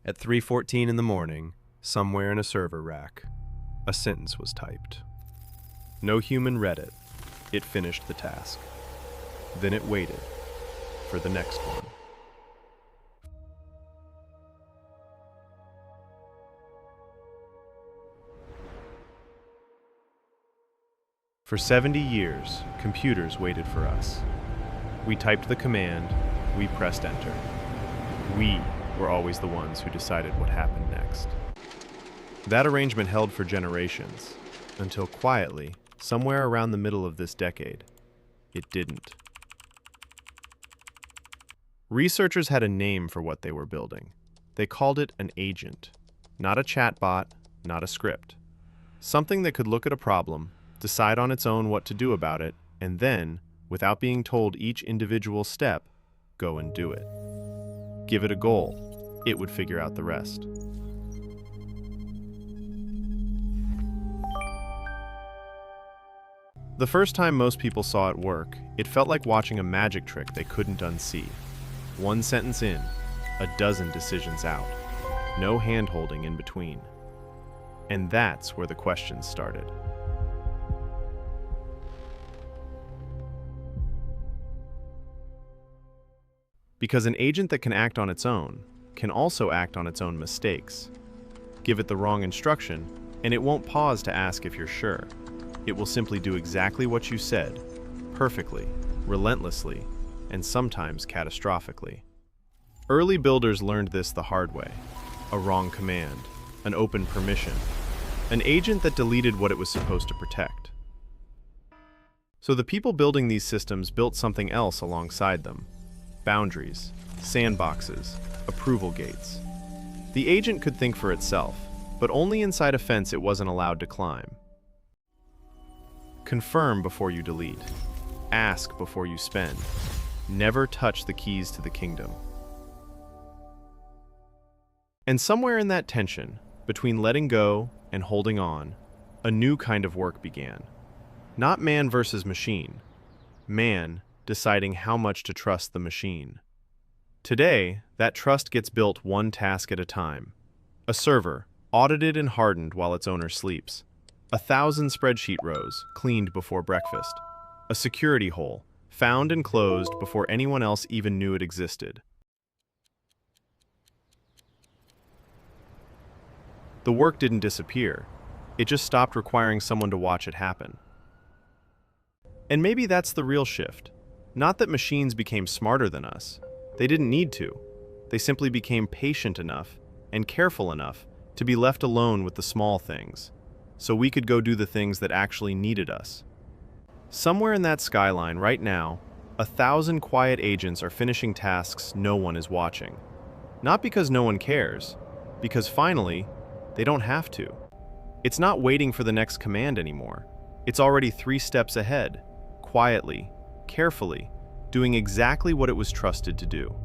At 3:14 in the morning, somewhere in a server rack, a sentence was typed. No human read it. It finished the task. Then it waited for the next one. For 70 years, computers waited for us. We typed the command, we pressed enter. We were always the ones who decided what happened next. That arrangement held for generations, until quietly, somewhere around the middle of this decade, it didn't. Researchers had a name for what they were building. They called it an agent, not a chatbot, not a script. Something that could look at a problem, decide on its own what to do about it, and then, without being told each individual step, go and do it. Give it a goal, it would figure out the rest. The first time most people saw it work, it felt like watching a magic trick they couldn't unsee. One sentence in, a dozen decisions out. No hand-holding in between. And that's where the questions started. Because an agent that can act on its own can also act on its own mistakes. Give it the wrong instruction, and it won't pause to ask if you're sure. It will simply do exactly what you said, perfectly, relentlessly, and sometimes catastrophically. Early builders learned this the hard way. A wrong command, an open permission, an agent that deleted what it was supposed to protect. So the people building these systems built something else alongside them. Boundaries, sandboxes, approval gates. The agent could think for itself, but only inside a fence it wasn't allowed to climb. Confirm before you delete. Ask before you spend. Never touch the keys to the kingdom. And somewhere in that tension, between letting go and holding on, a new kind of work began. Not man versus machine. Man deciding how much to trust the machine. Today, that trust gets built one task at a time. A server, audited and hardened while its owner sleeps. 1,000 spreadsheet rows, cleaned before breakfast. A security hole, found and closed before anyone else even knew it existed. The work didn't disappear. It just stopped requiring someone to watch it happen. And maybe that's the real shift. Not that machines became smarter than us. They didn't need to. They simply became patient enough and careful enough to be left alone with the small things, so we could go do the things that actually needed us. Somewhere in that skyline right now, 1,000 quiet agents are finishing tasks no one is watching. Not because no one cares, because finally, they don't have to. It's not waiting for the next command anymore. It's already 3 steps ahead, quietly, carefully, doing exactly what it was trusted to do.